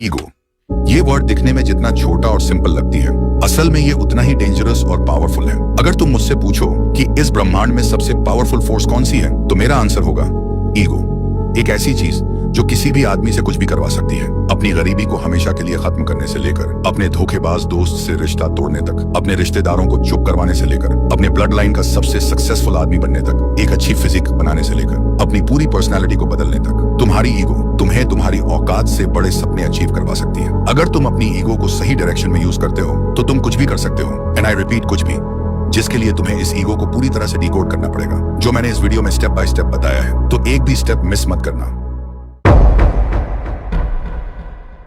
Ego, ये word दिखने में जितना छोटा और सिंपल लगती है, असल में ये उतना ही डेंजरस और पावरफुल है। अगर तुम मुझसे पूछो कि इस ब्रह्मांड में सबसे पावरफुल फोर्स कौन सी है, तो मेरा आंसर होगा ईगो। एक ऐसी चीज जो किसी भी आदमी से कुछ भी करवा सकती है, अपनी गरीबी को हमेशा के लिए खत्म करने से लेकर अपने धोखेबाज दोस्त से रिश्ता तोड़ने तक, अपने रिश्तेदारों को चुप करवाने से लेकर अपने ब्लड लाइन का सबसे सक्सेसफुल आदमी बनने तक, एक अच्छी फिजिक बनाने से लेकर अपनी पूरी पर्सनालिटी को बदलने तक, तुम्हारी ईगो तुम्हें तुम्हारी औकात से बड़े सपने अचीव करवा सकती है। अगर तुम अपनी ईगो को सही डायरेक्शन में यूज करते हो तो तुम कुछ भी कर सकते हो, एंड आई रिपीट, कुछ भी, जिसके लिए तुम्हें इस ईगो को पूरी तरह से डिकोड करना पड़ेगा, जो मैंने इस वीडियो में स्टेप बाय स्टेप बताया है। तो एक भी स्टेप मिस मत करना।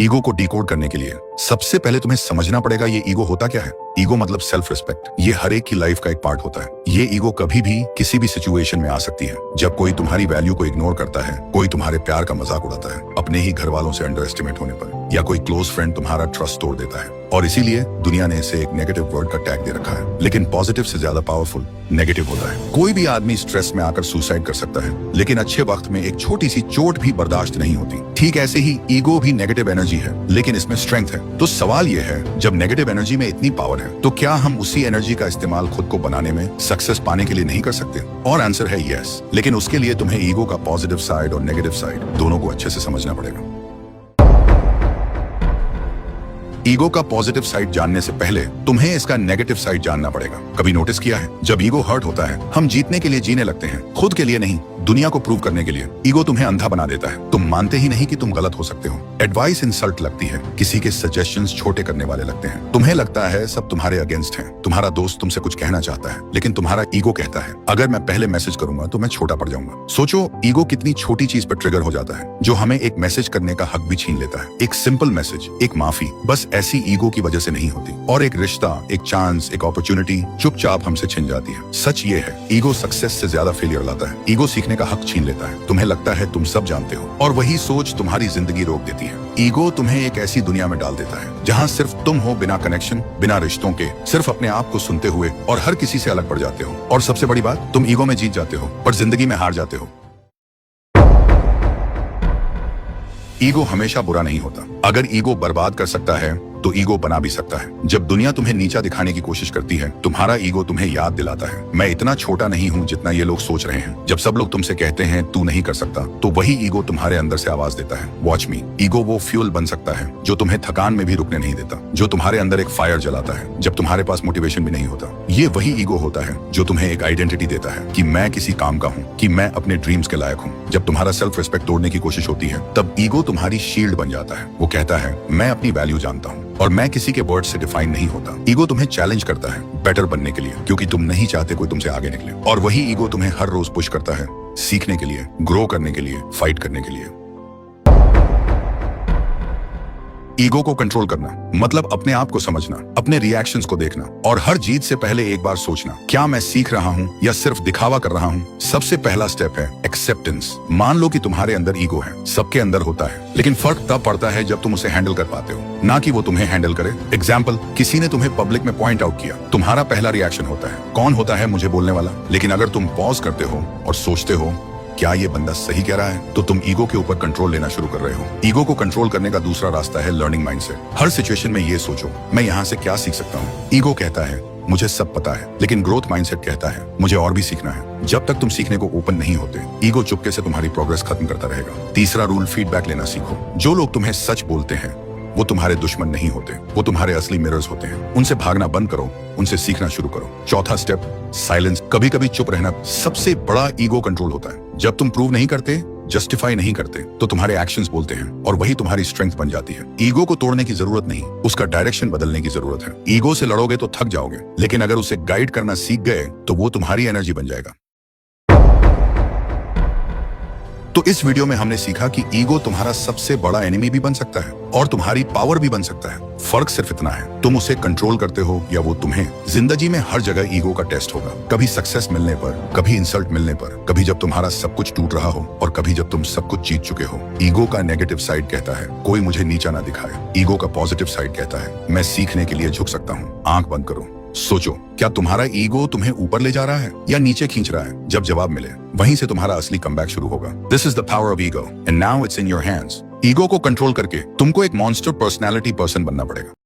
ईगो को डिकोड करने के लिए सबसे पहले तुम्हें समझना पड़ेगा ये ईगो होता क्या है। ईगो मतलब सेल्फ रिस्पेक्ट। ये हर एक की लाइफ का एक पार्ट होता है। ये ईगो कभी भी किसी भी सिचुएशन में आ सकती है। जब कोई तुम्हारी वैल्यू को इग्नोर करता है, कोई तुम्हारे प्यार का मजाक उड़ाता है, अपने ही घर वालों से अंडर एस्टिमेट होने पर, या कोई क्लोज फ्रेंड तुम्हारा ट्रस्ट तोड़ देता है, और इसीलिए दुनिया ने इसे एक नेगेटिव वर्ड का टैग दे रखा है। लेकिन पॉजिटिव से ज्यादा पावरफुल नेगेटिव होता है। कोई भी आदमी स्ट्रेस में आकर सुसाइड कर सकता है, लेकिन अच्छे वक्त में एक छोटी सी चोट भी बर्दाश्त नहीं होती। ठीक ऐसे ही ईगो भी नेगेटिव एनर्जी है, लेकिन इसमें स्ट्रेंथ है। तो सवाल यह है, जब नेगेटिव एनर्जी में इतनी पावर है, तो क्या हम उसी एनर्जी का इस्तेमाल खुद को बनाने में, सक्सेस पाने के लिए नहीं कर सकते? और आंसर है यस, लेकिन उसके लिए तुम्हें ईगो का पॉजिटिव साइड और नेगेटिव साइड दोनों को अच्छे से समझना पड़ेगा। ईगो का पॉजिटिव साइड जानने से पहले तुम्हें इसका नेगेटिव साइड जानना पड़ेगा। कभी नोटिस किया है, जब ईगो हर्ट होता है, हम जीतने के लिए जीने लगते हैं, खुद के लिए नहीं, दुनिया को प्रूव करने के लिए। ईगो तुम्हें अंधा बना देता है। तुम मानते ही नहीं कि तुम गलत हो सकते हो। एडवाइस इंसल्ट लगती है, किसी के सजेशंस छोटे करने वाले लगते हैं। तुम्हें लगता है सब तुम्हारे अगेंस्ट हैं। तुम्हारा दोस्त तुमसे कुछ कहना चाहता है, लेकिन तुम्हारा ईगो कहता है अगर मैं पहले मैसेज करूंगा तो मैं छोटा पड़ जाऊंगा। सोचो, ईगो कितनी छोटी चीज पर ट्रिगर हो जाता है, जो हमें एक मैसेज करने का हक भी छीन लेता है। एक सिंपल मैसेज, एक माफी, बस ऐसी ईगो की वजह से नहीं होती, और एक रिश्ता, एक चांस, एक अपॉर्चुनिटी चुपचाप हमसे छिन जाती है। सच ये है, ईगो सक्सेस से ज्यादा फेलियर लाता है। ईगो सीखने का हक छीन लेता है। तुम्हें लगता है तुम सब जानते हो, और वही सोच तुम्हारी जिंदगी रोक देती है। ईगो तुम्हें एक ऐसी दुनिया में डाल देता है जहां सिर्फ तुम हो, बिना कनेक्शन, बिना रिश्तों के, सिर्फ अपने आप को सुनते हुए, और हर किसी से अलग पड़ जाते हो। और सबसे बड़ी बात, तुम ईगो में जीत जाते हो पर जिंदगी में हार जाते हो। ईगो हमेशा बुरा नहीं होता। अगर ईगो बर्बाद कर सकता है तो ईगो बना भी सकता है। जब दुनिया तुम्हें नीचा दिखाने की कोशिश करती है, तुम्हारा ईगो तुम्हें याद दिलाता है, मैं इतना छोटा नहीं हूँ जितना ये लोग सोच रहे हैं। जब सब लोग तुमसे कहते हैं तू नहीं कर सकता, तो वही ईगो तुम्हारे अंदर से आवाज देता है, वॉच मी। ईगो वो फ्यूल बन सकता है जो तुम्हें थकान में भी रुकने नहीं देता, जो तुम्हारे अंदर एक फायर जलाता है जब तुम्हारे पास मोटिवेशन भी नहीं होता। ये वही ईगो होता है जो तुम्हें एक आइडेंटिटी देता है कि मैं किसी काम का हूँ, कि मैं अपने ड्रीम्स के लायक हूँ। जब तुम्हारा सेल्फ रिस्पेक्ट तोड़ने की कोशिश होती है, तब ईगो तुम्हारी शील्ड बन जाता है। वो कहता है मैं अपनी वैल्यू जानता हूँ, और मैं किसी के वर्ड से डिफाइन नहीं होता। ईगो तुम्हें चैलेंज करता है बेटर बनने के लिए, क्योंकि तुम नहीं चाहते कोई तुमसे आगे निकले। और वही ईगो तुम्हें हर रोज पुश करता है, सीखने के लिए, ग्रो करने के लिए, फाइट करने के लिए। ईगो को कंट्रोल करना मतलब अपने आप को समझना, अपने रिएक्शंस को देखना, और हर जीत से पहले एक बार सोचना, क्या मैं सीख रहा हूँ या सिर्फ दिखावा कर रहा हूँ। सबसे पहला स्टेप है एक्सेप्टेंस। मान लो कि तुम्हारे अंदर ईगो है, सबके अंदर होता है, लेकिन फर्क तब पड़ता है जब तुम उसे हैंडल कर पाते हो, ना कि वो तुम्हें हैंडल करे। एग्जाम्पल, किसी ने तुम्हें पब्लिक में पॉइंट आउट किया, तुम्हारा पहला रिएक्शन होता है, कौन होता है मुझे बोलने वाला। लेकिन अगर तुम पॉज करते हो और सोचते हो क्या ये बंदा सही कह रहा है, तो तुम ईगो के ऊपर कंट्रोल लेना शुरू कर रहे हो। ईगो को कंट्रोल करने का दूसरा रास्ता है लर्निंग माइंडसेट। हर सिचुएशन में ये सोचो, मैं यहाँ से क्या सीख सकता हूँ। ईगो कहता है मुझे सब पता है, लेकिन ग्रोथ माइंडसेट कहता है मुझे और भी सीखना है। जब तक तुम सीखने को ओपन नहीं होते, ईगो चुपके से तुम्हारी प्रोग्रेस खत्म करता रहेगा। तीसरा रूल, फीडबैक लेना सीखो। जो लोग तुम्हें सच बोलते हैं वो तुम्हारे दुश्मन नहीं होते, वो तुम्हारे असली मिरर्स होते हैं। उनसे भागना बंद करो, उनसे सीखना शुरू करो। चौथा स्टेप, साइलेंस। कभी कभी चुप रहना सबसे बड़ा ईगो कंट्रोल होता है। जब तुम प्रूव नहीं करते, जस्टिफाई नहीं करते, तो तुम्हारे एक्शंस बोलते हैं, और वही तुम्हारी स्ट्रेंथ बन जाती है। ईगो को तोड़ने की जरूरत नहीं, उसका डायरेक्शन बदलने की जरूरत है। ईगो से लड़ोगे तो थक जाओगे, लेकिन अगर उसे गाइड करना सीख गए तो वो तुम्हारी एनर्जी बन जाएगा। तो इस वीडियो में हमने सीखा कि ईगो तुम्हारा सबसे बड़ा एनिमी भी बन सकता है, और तुम्हारी पावर भी बन सकता है। फर्क सिर्फ इतना है, तुम उसे कंट्रोल करते हो या वो तुम्हें। जिंदगी में हर जगह ईगो का टेस्ट होगा, कभी सक्सेस मिलने पर, कभी इंसल्ट मिलने पर, कभी जब तुम्हारा सब कुछ टूट रहा हो, और कभी जब तुम सब कुछ जीत चुके हो। ईगो का नेगेटिव साइड कहता है कोई मुझे नीचा ना दिखाए। ईगो का पॉजिटिव साइड कहता है मैं सीखने के लिए झुक सकता हूँ। आंख बंद करो, सोचो, क्या तुम्हारा ईगो तुम्हें ऊपर ले जा रहा है या नीचे खींच रहा है? जब जवाब मिले, वहीं से तुम्हारा असली कमबैक शुरू होगा। This is the power of ego, and now it's in your hands. Ego को कंट्रोल करके तुमको एक मॉन्स्टर पर्सनैलिटी पर्सन बनना पड़ेगा।